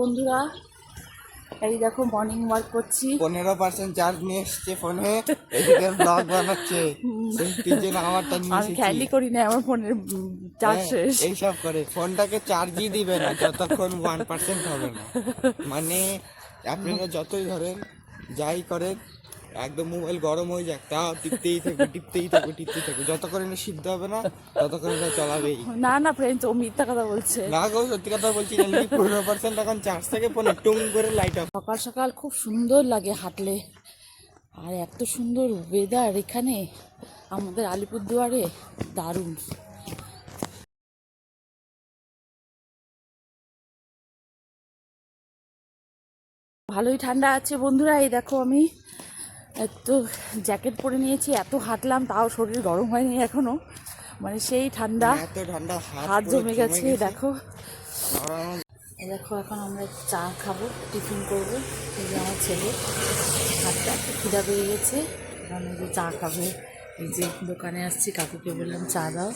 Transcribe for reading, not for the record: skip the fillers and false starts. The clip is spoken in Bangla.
বন্ধুরা, এই দেখো মর্নিং ওয়াক করছি। 15% চার্জ নিয়ে এসছে ফোনে, এদিকে ব্লগ বানাচ্ছে। আমি খেয়ালই করি না আমার ফোনের চার্জ শেষ। এইসব করে ফোনটাকে চার্জই দিবে না যতক্ষণ 1% হবে না। মানে আপনারা যতই ধরেন যাই করেন, একদম মোবাইল গরম হয়ে যাক তাও টিপতেই থাকবে যতক্ষণ এটা সিদ্ধ হবে না ততক্ষণ এটা চলাবেই। না ফ্রেন্ডস, ও মিথ্যা কথা বলছে। না গো, সত্যি কথা বলছি। 15% এখন চার্জ থেকে ফোনে টুং করে লাইট অফ। সকাল সকাল খুব সুন্দর লাগে হাঁটলে, আর এত সুন্দর ওয়েদার এখানে আমাদের আলিপুরদুয়ারে, দারুণ। ভালোই ঠান্ডা আছে বন্ধুরা। এই দেখো আমি এত জ্যাকেট পরে নিয়েছি, এত হাঁটলাম তাও শরীর গরম হয়নি এখনো, মানে সেই ঠান্ডা, এত ঠান্ডা হাত জমে গেছে। দেখো আর দেখো এখন আমরা চা খাবো, টিফিন করবো। এই যে আমার ছেলে হাতটা একটু খিদা পেয়ে গেছে, এখন এই যে চা খাবো। এই যে দোকানে আসছি, কাকুকে বললাম চা দাও।